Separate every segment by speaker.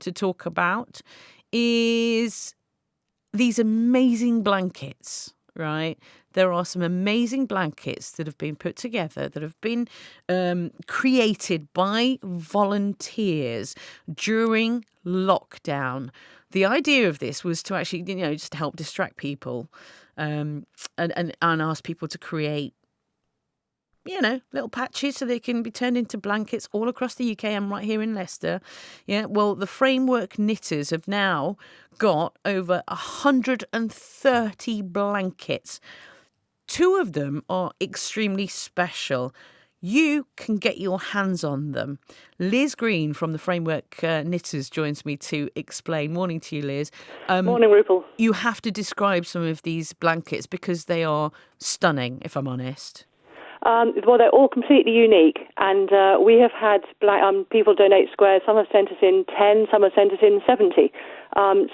Speaker 1: to talk about is these amazing blankets, right? There are some amazing blankets that have been put together, that have been created by volunteers during lockdown. The idea of this was to actually, just help distract people and ask people to create, little patches so they can be turned into blankets all across the UK and right here in Leicester. Yeah, well, the Framework Knitters have now got over 130 blankets. 2 of them are extremely special. You can get your hands on them. Liz Green from the Framework Knitters joins me to explain. Morning to you, Liz.
Speaker 2: Morning, Rupal.
Speaker 1: You have to describe some of these blankets because they are stunning, if I'm honest.
Speaker 2: Well, they're all completely unique, and we have had people donate squares. Some have sent us in 10, some have sent us in 70.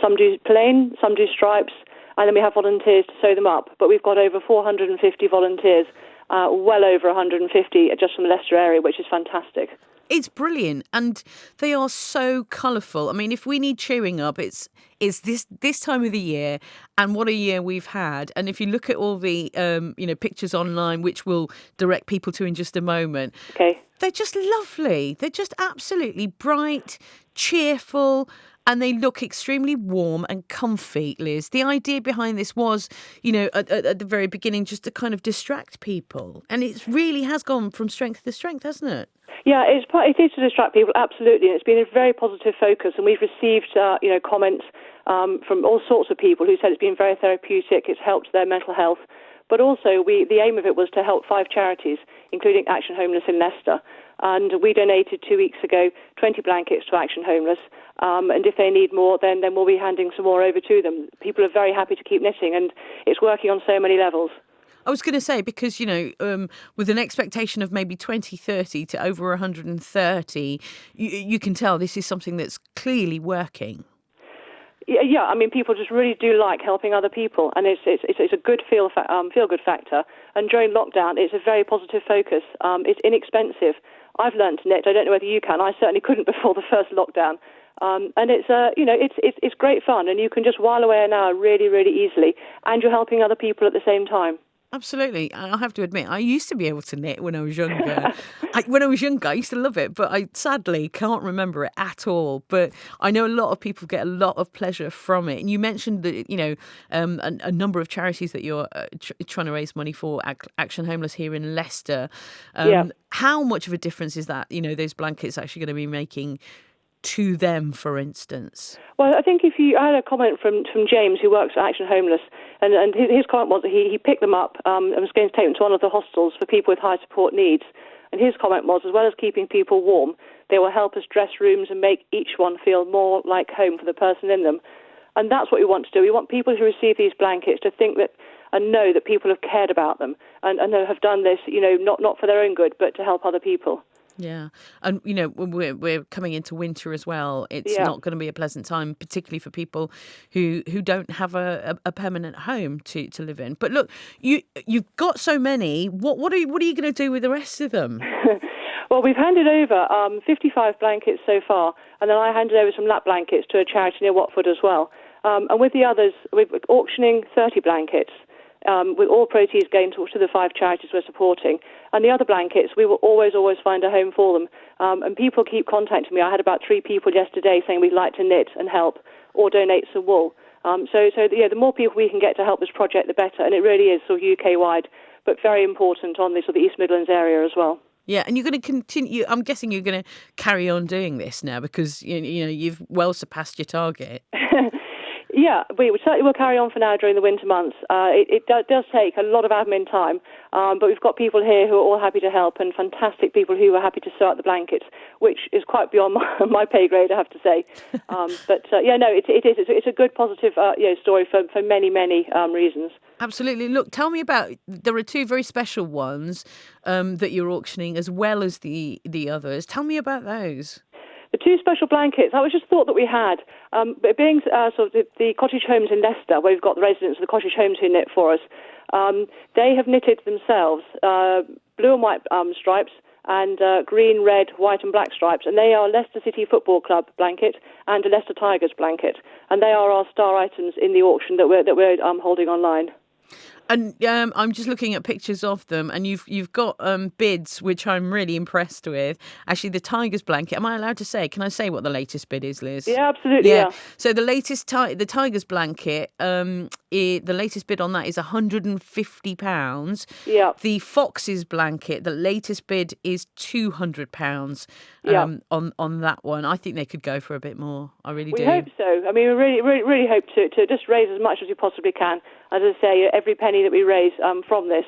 Speaker 2: Some do plain, some do stripes, and then we have volunteers to sew them up. But we've got over 450 volunteers, well over 150 just from the Leicester area, which is fantastic.
Speaker 1: It's brilliant, and they are so colourful. I mean, if we need cheering up, it's this time of the year, and what a year we've had. And if you look at all the pictures online, which we'll direct people to in just a moment,
Speaker 2: okay,
Speaker 1: they're just lovely. They're just absolutely bright, cheerful, and they look extremely warm and comfy, Liz. The idea behind this was, at the very beginning, just to kind of distract people, and it really has gone from strength to strength, hasn't it?
Speaker 2: Yeah, it is to distract people, absolutely, and it's been a very positive focus, and we've received, comments from all sorts of people who said it's been very therapeutic, it's helped their mental health, but also the aim of it was to help 5 charities, including Action Homeless in Leicester, and we donated 2 weeks ago 20 blankets to Action Homeless, and if they need more, then we'll be handing some more over to them. People are very happy to keep knitting, and it's working on so many levels.
Speaker 1: I was going to say, because, with an expectation of maybe 20, 30 to over 130, you can tell this is something that's clearly working.
Speaker 2: Yeah, I mean, people just really do like helping other people, and it's a good feel-good factor. And during lockdown, it's a very positive focus. It's inexpensive. I've learned to knit. I don't know whether you can. I certainly couldn't before the first lockdown. And it's great fun, and you can just while away an hour really, really easily, and you're helping other people at the same time.
Speaker 1: Absolutely. I have to admit, I used to be able to knit when I was younger. When I was younger, I used to love it, but I sadly can't remember it at all. But I know a lot of people get a lot of pleasure from it. And you mentioned that, a number of charities that you're trying to raise money for, Action Homeless here in Leicester. How much of a difference is that, those blankets actually going to be making to them, for instance? Well,
Speaker 2: I think I had a comment from James, who works at Action Homeless, and his comment was that he picked them up and was going to take them to one of the hostels for people with high support needs. And his comment was, as well as keeping people warm, they will help us dress rooms and make each one feel more like home for the person in them. And that's what we want to do. We want people who receive these blankets to think that and know that people have cared about them and have done this, not for their own good, but to help other people.
Speaker 1: Yeah. And, we're coming into winter as well. It's not going to be a pleasant time, particularly for people who don't have a permanent home to live in. But look, you've got so many. What are you going to do with the rest of them?
Speaker 2: Well, we've handed over 55 blankets so far, and then I handed over some lap blankets to a charity near Watford as well. And with the others, we're auctioning 30 blankets. With all proceeds going to the 5 charities we're supporting. And the other blankets, we will always find a home for them. And people keep contacting me. I had about 3 people yesterday saying we'd like to knit and help or donate some wool. The more people we can get to help this project, the better. And it really is sort of UK-wide, but very important on the sort of East Midlands area as well.
Speaker 1: Yeah, and you're going to continue. I'm guessing you're going to carry on doing this now because you've well surpassed your target.
Speaker 2: Yeah, we certainly will carry on for now during the winter months. It does take a lot of admin time, but we've got people here who are all happy to help and fantastic people who are happy to sew out the blankets, which is quite beyond my pay grade, I have to say. It's a good positive story for many, many reasons.
Speaker 1: Absolutely. Look, tell me about, there are 2 very special ones that you're auctioning as well as the others. Tell me about those.
Speaker 2: The 2 special blankets, I was just thought that we had, being sort of the cottage homes in Leicester, where we've got the residents of the cottage homes who knit for us, they have knitted themselves blue and white stripes and green, red, white and black stripes, and they are Leicester City Football Club blanket and a Leicester Tigers blanket, and they are our star items in the auction that we're holding online.
Speaker 1: And I'm just looking at pictures of them, and you've got bids which I'm really impressed with. Actually, the Tigers blanket. Am I allowed to say? Can I say what the latest bid is, Liz?
Speaker 2: Yeah, absolutely. Yeah.
Speaker 1: So the latest the Tigers blanket. The latest bid on that is £150.
Speaker 2: Yeah.
Speaker 1: The Foxes blanket. The latest bid is £200. On that one, I think they could go for a bit more. I really do.
Speaker 2: We hope so. I mean, we really hope to just raise as much as we possibly can. As I say, every penny that we raise from this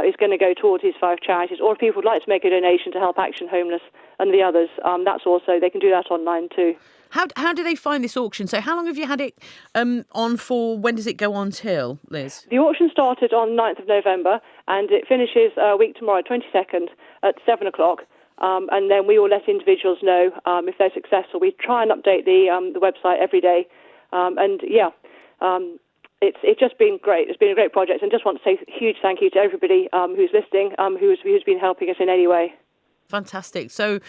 Speaker 2: is going to go towards these 5 charities. Or if people would like to make a donation to help Action Homeless and the others, that's also, they can do that online too.
Speaker 1: How do they find this auction? So how long have you had it on for? When does it go on till, Liz?
Speaker 2: The auction started on 9th of November and it finishes a week tomorrow, 22nd, at 7 o'clock. And then we will let individuals know if they're successful. We try and update the website every day. It's just been great. It's been a great project, and just want to say a huge thank you to everybody who's listening, who's been helping us in any way.
Speaker 1: Fantastic. So,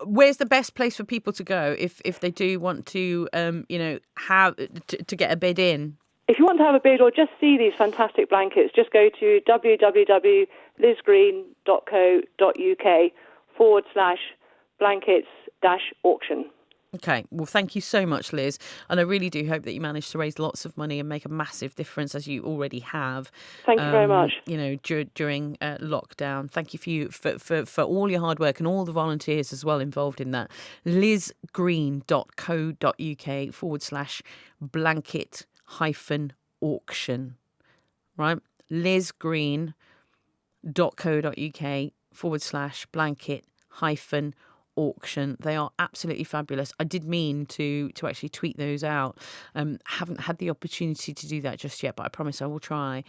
Speaker 1: where's the best place for people to go if they do want to, have to get a bid in? If
Speaker 2: you want to have a bid or just see these fantastic blankets, just go to www.lizgreen.co.uk/blankets-auction.
Speaker 1: Okay, well, thank you so much, Liz. And I really do hope that you manage to raise lots of money and make a massive difference, as you already have.
Speaker 2: Thank you very much.
Speaker 1: During lockdown. Thank you for all your hard work and all the volunteers as well involved in that. lizgreen.co.uk/blanket-auction. Right? lizgreen.co.uk/blanket-auction. They are absolutely fabulous. I did mean to actually tweet those out. Haven't had the opportunity to do that just yet, but I promise I will try.